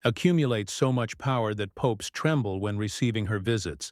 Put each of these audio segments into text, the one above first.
accumulates so much power that popes tremble when receiving her visits,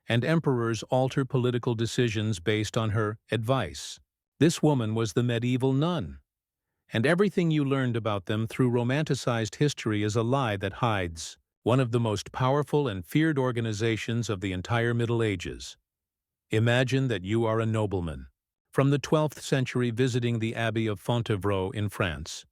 and emperors alter political decisions based on her advice. This woman was the medieval nun, and everything you learned about them through romanticized history is a lie that hides one of the most powerful and feared organizations of the entire Middle Ages. Imagine that you are a nobleman from the 12th century visiting the Abbey of Fontevraud in France.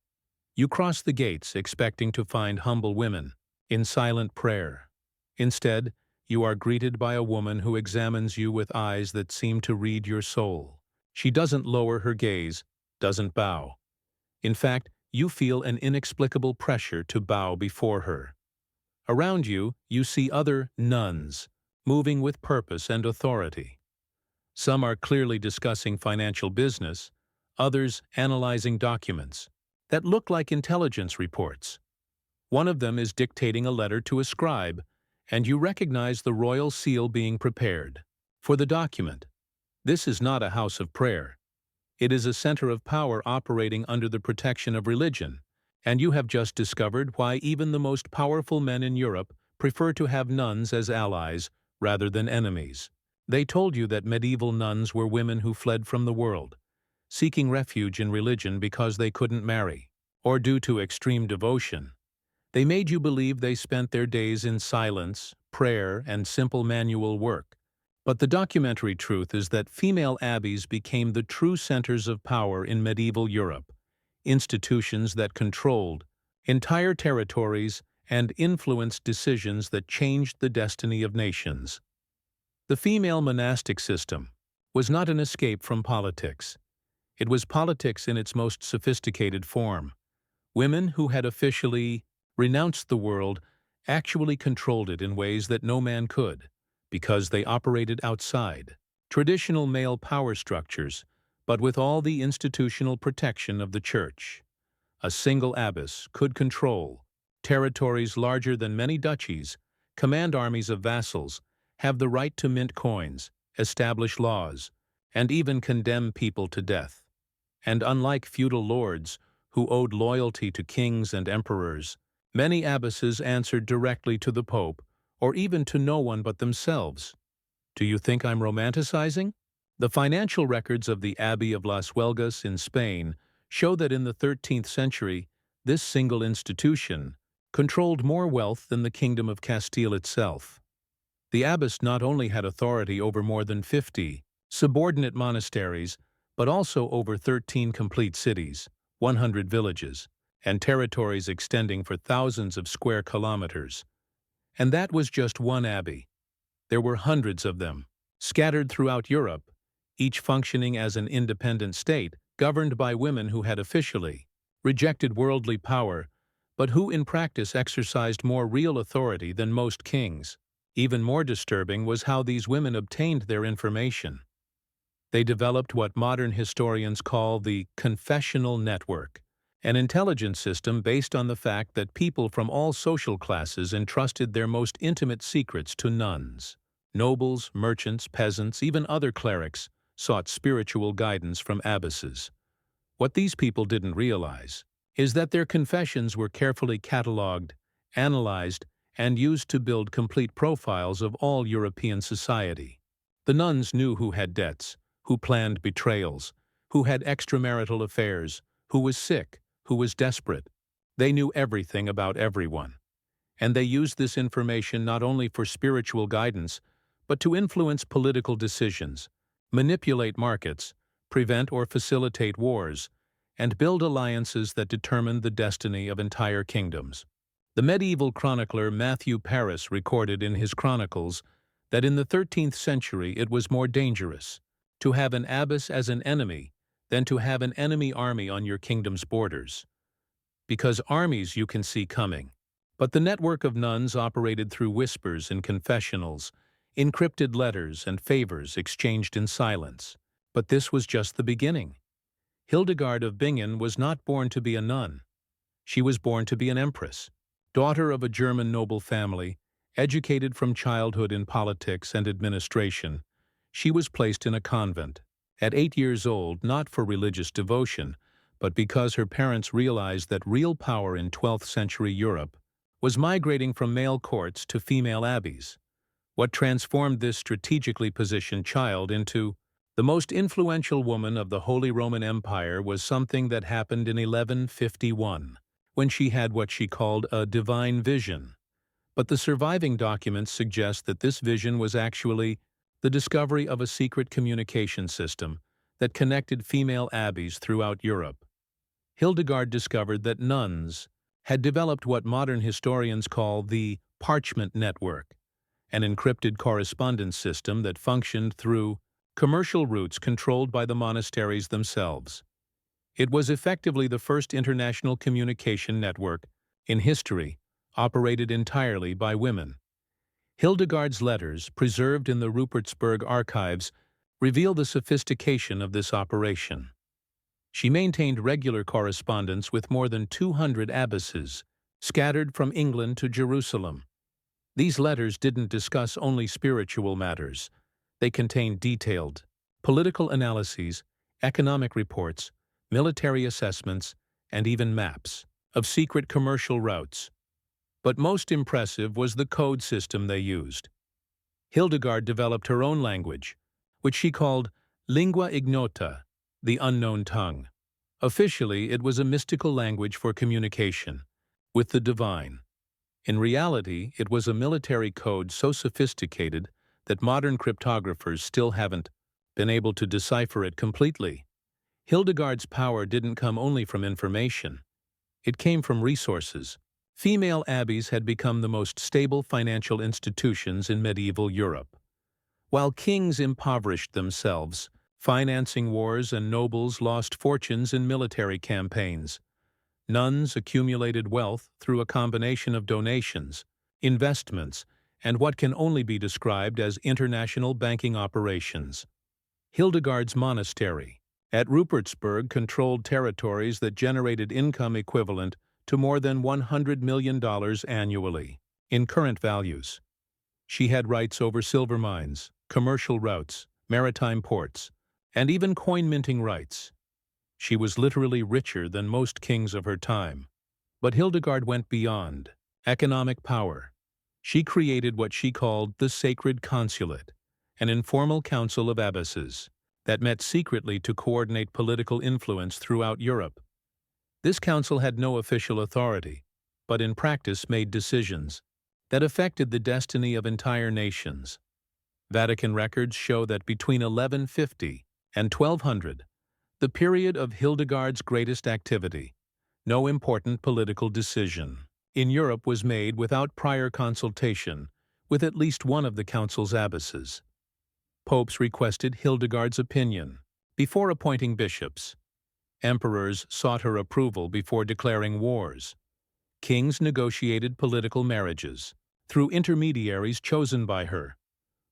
You cross the gates expecting to find humble women in silent prayer. Instead, you are greeted by a woman who examines you with eyes that seem to read your soul. She doesn't lower her gaze, doesn't bow. In fact, you feel an inexplicable pressure to bow before her. Around you, you see other nuns, moving with purpose and authority. Some are clearly discussing financial business, others analyzing documents that look like intelligence reports. One of them is dictating a letter to a scribe, and you recognize the royal seal being prepared for the document. This is not a house of prayer. It is a center of power operating under the protection of religion, and you have just discovered why even the most powerful men in Europe prefer to have nuns as allies rather than enemies. They told you that medieval nuns were women who fled from the world, seeking refuge in religion because they couldn't marry, or due to extreme devotion. They made you believe they spent their days in silence, prayer, and simple manual work. But the documentary truth is that female abbeys became the true centers of power in medieval Europe, institutions that controlled entire territories and influenced decisions that changed the destiny of nations. The female monastic system was not an escape from politics. It was politics in its most sophisticated form. Women who had officially renounced the world actually controlled it in ways that no man could, because they operated outside traditional male power structures, but with all the institutional protection of the Church. A single abbess could control territories larger than many duchies, command armies of vassals, have the right to mint coins, establish laws, and even condemn people to death. And unlike feudal lords, who owed loyalty to kings and emperors, many abbesses answered directly to the Pope, or even to no one but themselves. Do you think I'm romanticizing? The financial records of the Abbey of Las Huelgas in Spain show that in the 13th century, this single institution controlled more wealth than the Kingdom of Castile itself. The abbess not only had authority over more than 50 subordinate monasteries, but also over 13 complete cities, 100 villages, and territories extending for thousands of square kilometers. And that was just one abbey. There were hundreds of them, scattered throughout Europe, each functioning as an independent state, governed by women who had officially rejected worldly power, but who in practice exercised more real authority than most kings. Even more disturbing was how these women obtained their information. They developed what modern historians call the confessional network, an intelligence system based on the fact that people from all social classes entrusted their most intimate secrets to nuns. Nobles, merchants, peasants, even other clerics sought spiritual guidance from abbesses. What these people didn't realize is that their confessions were carefully catalogued, analyzed, and used to build complete profiles of all European society. The nuns knew who had debts, who planned betrayals, who had extramarital affairs, who was sick, who was desperate. They knew everything about everyone. And they used this information not only for spiritual guidance, but to influence political decisions, manipulate markets, prevent or facilitate wars, and build alliances that determined the destiny of entire kingdoms. The medieval chronicler Matthew Paris recorded in his chronicles that in the 13th century it was more dangerous to have an abbess as an enemy than to have an enemy army on your kingdom's borders. Because armies you can see coming. But the network of nuns operated through whispers and confessionals, encrypted letters and favors exchanged in silence. But this was just the beginning. Hildegard of Bingen was not born to be a nun. She was born to be an empress, daughter of a German noble family, educated from childhood in politics and administration. She was placed in a convent. At 8 years old, not for religious devotion, but because her parents realized that real power in 12th century Europe was migrating from male courts to female abbeys. What transformed this strategically positioned child into the most influential woman of the Holy Roman Empire was something that happened in 1151, when she had what she called a divine vision. But the surviving documents suggest that this vision was actually the discovery of a secret communication system that connected female abbeys throughout Europe. Hildegard discovered that nuns had developed what modern historians call the parchment network, an encrypted correspondence system that functioned through commercial routes controlled by the monasteries themselves. It was effectively the first international communication network in history operated entirely by women. Hildegard's letters, preserved in the Rupertsberg archives, reveal the sophistication of this operation. She maintained regular correspondence with more than 200 abbesses, scattered from England to Jerusalem. These letters didn't discuss only spiritual matters. They contained detailed political analyses, economic reports, military assessments, and even maps of secret commercial routes. But most impressive was the code system they used. Hildegard developed her own language, which she called lingua ignota, the unknown tongue. Officially, it was a mystical language for communication with the divine. In reality, it was a military code so sophisticated that modern cryptographers still haven't been able to decipher it completely. Hildegard's power didn't come only from information. It came from resources. Female abbeys had become the most stable financial institutions in medieval Europe. While kings impoverished themselves, financing wars, and nobles lost fortunes in military campaigns, nuns accumulated wealth through a combination of donations, investments, and what can only be described as international banking operations. Hildegard's monastery at Rupertsberg controlled territories that generated income equivalent to more than $100 million annually in current values. She had rights over silver mines, commercial routes, maritime ports, and even coin-minting rights. She was literally richer than most kings of her time. But Hildegard went beyond economic power. She created what she called the Sacred Consulate, an informal council of abbesses that met secretly to coordinate political influence throughout Europe. This council had no official authority, but in practice made decisions that affected the destiny of entire nations. Vatican records show that between 1150 and 1200, the period of Hildegard's greatest activity, no important political decision in Europe was made without prior consultation with at least one of the council's abbesses. Popes requested Hildegard's opinion before appointing bishops. Emperors sought her approval before declaring wars. Kings negotiated political marriages through intermediaries chosen by her.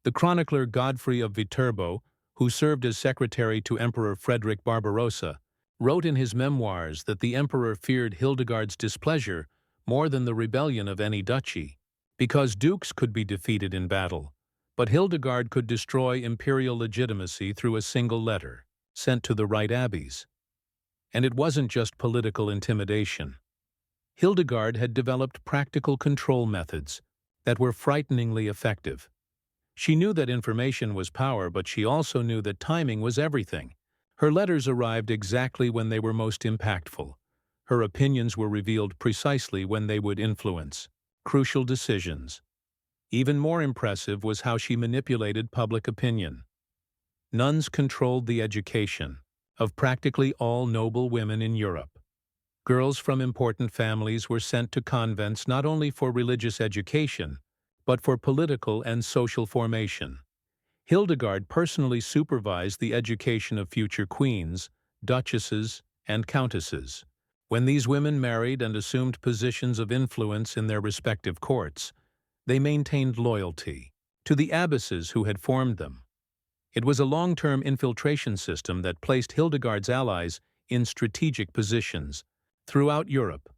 The chronicler Godfrey of Viterbo, who served as secretary to Emperor Frederick Barbarossa, wrote in his memoirs that the emperor feared Hildegard's displeasure more than the rebellion of any duchy, because dukes could be defeated in battle, but Hildegard could destroy imperial legitimacy through a single letter sent to the right abbeys. And it wasn't just political intimidation. Hildegard had developed practical control methods that were frighteningly effective. She knew that information was power, but she also knew that timing was everything. Her letters arrived exactly when they were most impactful. Her opinions were revealed precisely when they would influence crucial decisions. Even more impressive was how she manipulated public opinion. Nuns controlled the education of practically all noble women in Europe. Girls from important families were sent to convents not only for religious education, but for political and social formation. Hildegard personally supervised the education of future queens, duchesses, and countesses. When these women married and assumed positions of influence in their respective courts, they maintained loyalty to the abbesses who had formed them. It was a long-term infiltration system that placed Hildegard's allies in strategic positions throughout Europe.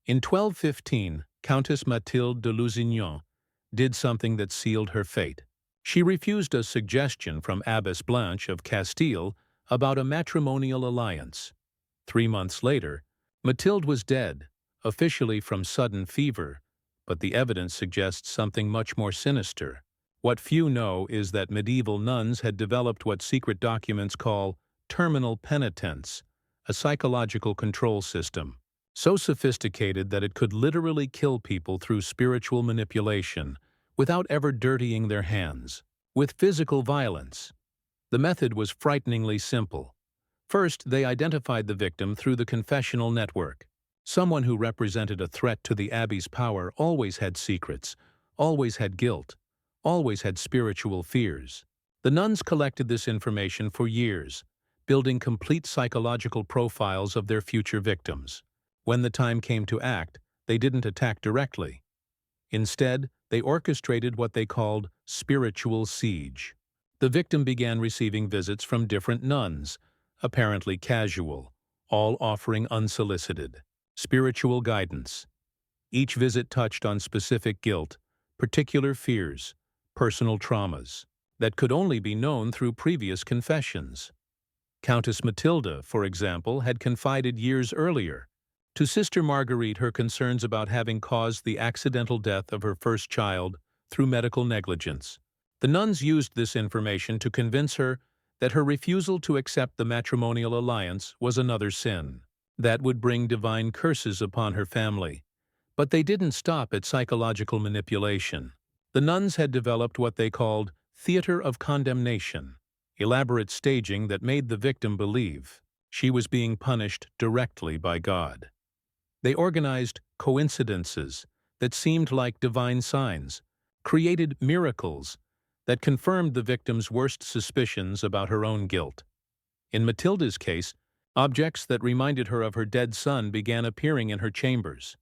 In 1215, Countess Mathilde de Lusignan did something that sealed her fate. She refused a suggestion from Abbess Blanche of Castile about a matrimonial alliance. 3 months later, Mathilde was dead, officially from sudden fever, but the evidence suggests something much more sinister. What few know is that medieval nuns had developed what secret documents call terminal penitence, a psychological control system, so sophisticated that it could literally kill people through spiritual manipulation without ever dirtying their hands. With physical violence, the method was frighteningly simple. First, they identified the victim through the confessional network. Someone who represented a threat to the abbey's power always had secrets, always had guilt, always had spiritual fears. The nuns collected this information for years, building complete psychological profiles of their future victims. When the time came to act, they didn't attack directly. Instead, they orchestrated what they called spiritual siege. The victim began receiving visits from different nuns, apparently casual, all offering unsolicited spiritual guidance. Each visit touched on specific guilt, particular fears, personal traumas that could only be known through previous confessions. Countess Matilda, for example, had confided years earlier to Sister Marguerite her concerns about having caused the accidental death of her first child through medical negligence. The nuns used this information to convince her that her refusal to accept the matrimonial alliance was another sin that would bring divine curses upon her family. But they didn't stop at psychological manipulation. The nuns had developed what they called theater of condemnation, elaborate staging that made the victim believe she was being punished directly by God. They organized coincidences that seemed like divine signs, created miracles that confirmed the victim's worst suspicions about her own guilt. In Matilda's case, objects that reminded her of her dead son began appearing in her chambers.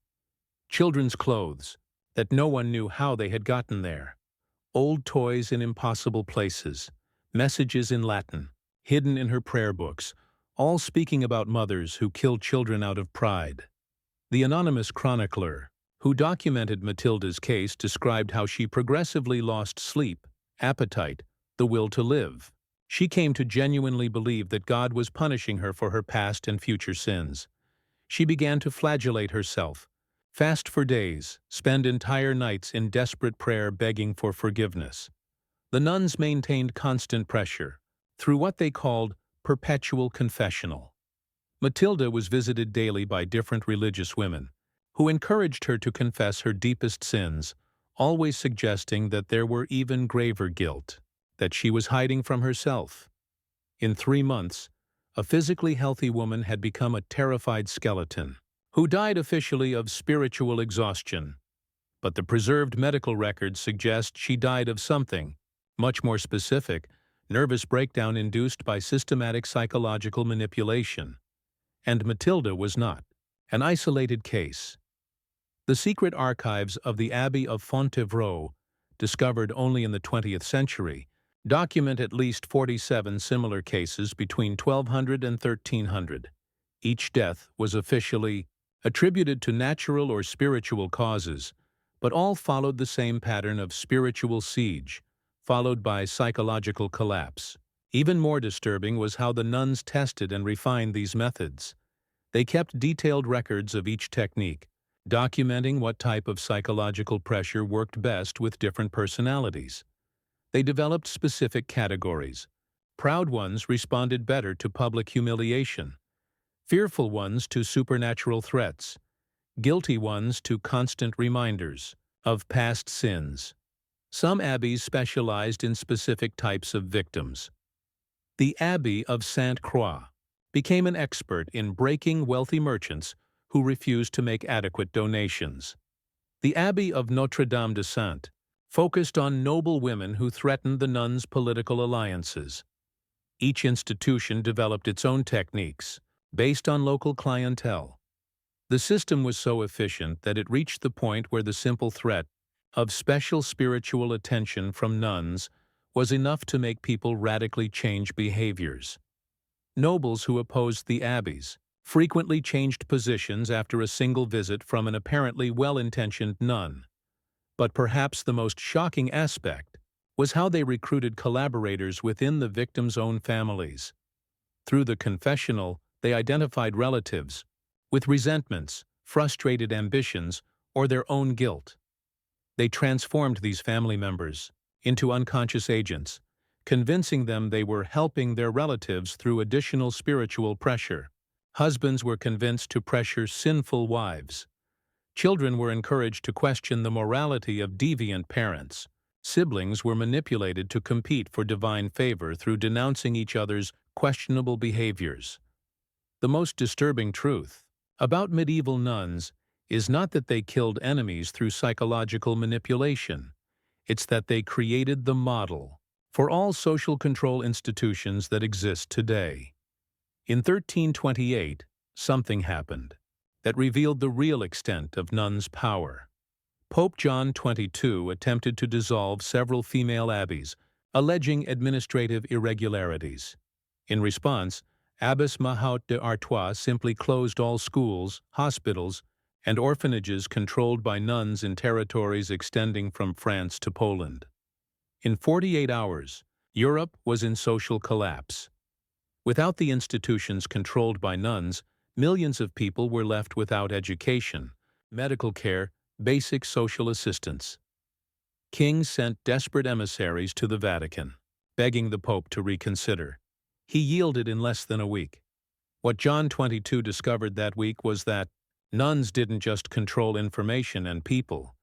Children's clothes that no one knew how they had gotten there. Old toys in impossible places. Messages in Latin, hidden in her prayer books, all speaking about mothers who killed children out of pride. The anonymous chronicler, who documented Matilda's case, described how she progressively lost sleep, appetite, the will to live. She came to genuinely believe that God was punishing her for her past and future sins. She began to flagellate herself, fast for days, spend entire nights in desperate prayer begging for forgiveness. The nuns maintained constant pressure through what they called perpetual confessional. Matilda was visited daily by different religious women, who encouraged her to confess her deepest sins, always suggesting that there were even graver guilt that she was hiding from herself. In 3 months, a physically healthy woman had become a terrified skeleton, who died officially of spiritual exhaustion. But the preserved medical records suggest she died of something much more specific, nervous breakdown induced by systematic psychological manipulation. And Matilda was not an isolated case. The secret archives of the Abbey of Fontevraud, discovered only in the 20th century, document at least 47 similar cases between 1200 and 1300. Each death was officially attributed to natural or spiritual causes, but all followed the same pattern of spiritual siege, followed by psychological collapse. Even more disturbing was how the nuns tested and refined these methods. They kept detailed records of each technique, documenting what type of psychological pressure worked best with different personalities. They developed specific categories. Proud ones responded better to public humiliation, fearful ones to supernatural threats, guilty ones to constant reminders of past sins. Some abbeys specialized in specific types of victims. The Abbey of Sainte-Croix became an expert in breaking wealthy merchants who refused to make adequate donations. The Abbey of Notre-Dame de Sainte focused on noble women who threatened the nuns' political alliances. Each institution developed its own techniques, based on local clientele. The system was so efficient that it reached the point where the simple threat of special spiritual attention from nuns was enough to make people radically change behaviors. Nobles who opposed the abbeys frequently changed positions after a single visit from an apparently well-intentioned nun. But perhaps the most shocking aspect was how they recruited collaborators within the victims' own families. Through the confessional, they identified relatives with resentments, frustrated ambitions, or their own guilt. They transformed these family members into unconscious agents, convincing them they were helping their relatives through additional spiritual pressure. Husbands were convinced to pressure sinful wives. Children were encouraged to question the morality of deviant parents. Siblings were manipulated to compete for divine favor through denouncing each other's questionable behaviors. The most disturbing truth about medieval nuns is not that they killed enemies through psychological manipulation. It's that they created the model for all social control institutions that exist today. In 1328, something happened that revealed the real extent of nuns' power. Pope John XXII attempted to dissolve several female abbeys, alleging administrative irregularities. In response, Abbess Mahaut de Artois simply closed all schools, hospitals, and orphanages controlled by nuns in territories extending from France to Poland. In 48 hours, Europe was in social collapse. Without the institutions controlled by nuns, millions of people were left without education, medical care, basic social assistance. Kings sent desperate emissaries to the Vatican, begging the Pope to reconsider. He yielded in less than a week. What John XXII discovered that week was that nuns didn't just control information and people.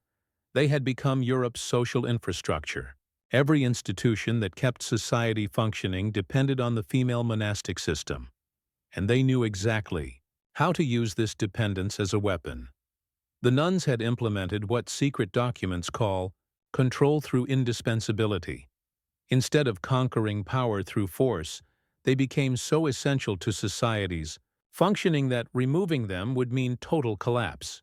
They had become Europe's social infrastructure. Every institution that kept society functioning depended on the female monastic system, and they knew exactly how to use this dependence as a weapon. The nuns had implemented what secret documents call control through indispensability. Instead of conquering power through force, they became so essential to societies functioning that removing them would mean total collapse.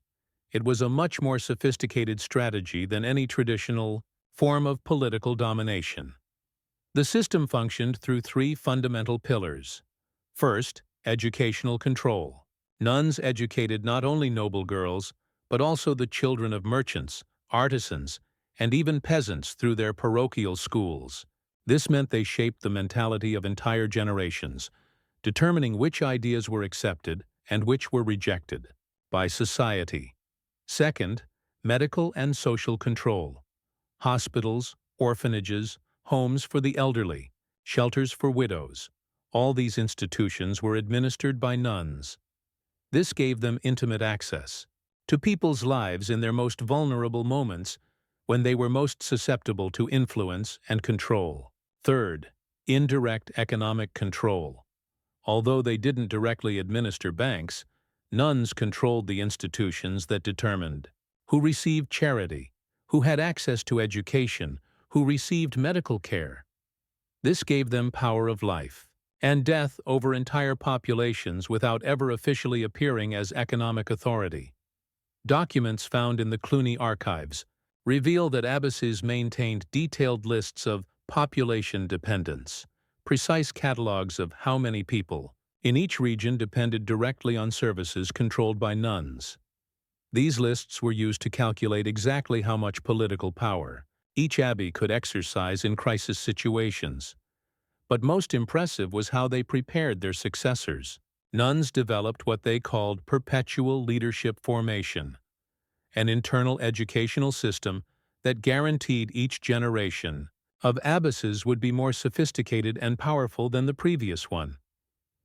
It was a much more sophisticated strategy than any traditional form of political domination. The system functioned through three fundamental pillars. First, educational control. Nuns educated not only noble girls, but also the children of merchants, artisans, and even peasants through their parochial schools. This meant they shaped the mentality of entire generations, determining which ideas were accepted and which were rejected by society. Second, medical and social control. Hospitals, orphanages, homes for the elderly, shelters for widows. All these institutions were administered by nuns. This gave them intimate access to people's lives in their most vulnerable moments, when they were most susceptible to influence and control. Third, indirect economic control. Although they didn't directly administer banks, nuns controlled the institutions that determined who received charity, who had access to education, who received medical care. This gave them power of life and death over entire populations without ever officially appearing as economic authority. Documents found in the Cluny archives reveal that abbesses maintained detailed lists of population dependence, precise catalogues of how many people in each region depended directly on services controlled by nuns. These lists were used to calculate exactly how much political power each abbey could exercise in crisis situations. But most impressive was how they prepared their successors. Nuns developed what they called perpetual leadership formation, an internal educational system that guaranteed each generation of abbesses would be more sophisticated and powerful than the previous one.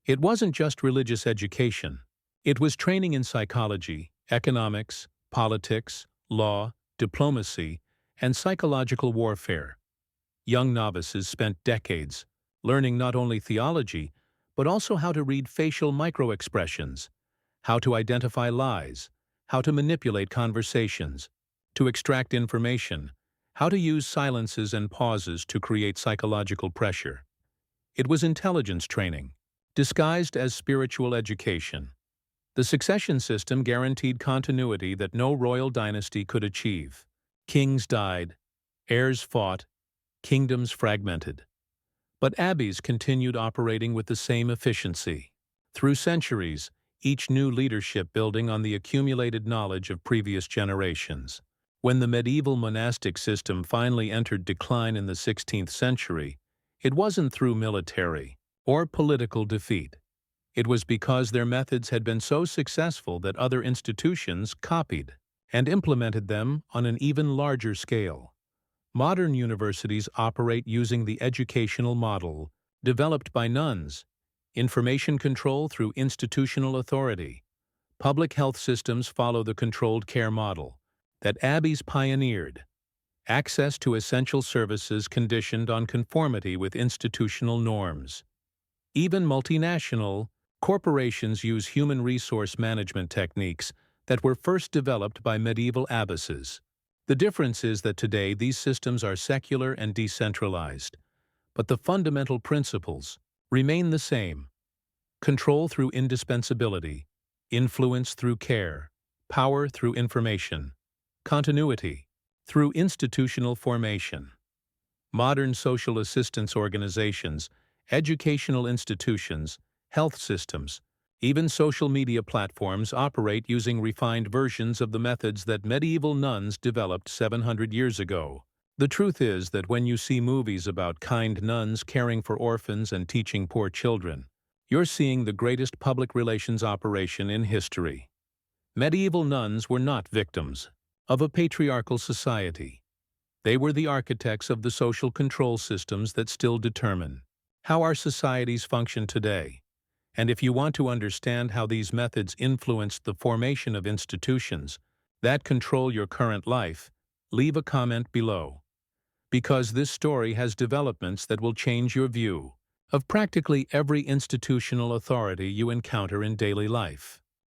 It wasn't just religious education. It was training in psychology, economics, politics, law, diplomacy, and psychological warfare. Young novices spent decades learning not only theology, but also how to read facial microexpressions, how to identify lies, how to manipulate conversations, to extract information, how to use silences and pauses to create psychological pressure. It was intelligence training, disguised as spiritual education. The succession system guaranteed continuity that no royal dynasty could achieve. Kings died, heirs fought, kingdoms fragmented. But abbeys continued operating with the same efficiency. Through centuries, each new leadership building on the accumulated knowledge of previous generations. When the medieval monastic system finally entered decline in the 16th century, it wasn't through military or political defeat. It was because their methods had been so successful that other institutions copied and implemented them on an even larger scale. Modern universities operate using the educational model developed by nuns: information control through institutional authority. Public health systems follow the controlled care model that abbeys pioneered: access to essential services conditioned on conformity with institutional norms. Even multinational corporations use human resource management techniques that were first developed by medieval abbesses. The difference is that today these systems are secular and decentralized, but the fundamental principles remain the same: control through indispensability, influence through care, power through information, continuity through institutional formation. Modern social assistance organizations, educational institutions, health systems, even social media platforms operate using refined versions of the methods that medieval nuns developed 700 years ago. The truth is that when you see movies about kind nuns caring for orphans and teaching poor children, you're seeing the greatest public relations operation in history. Medieval nuns were not victims of a patriarchal society. They were the architects of the social control systems that still determine how our societies function today. And if you want to understand how these methods influenced the formation of institutions that control your current life, leave a comment below, because this story has developments that will change your view of practically every institutional authority you encounter in daily life.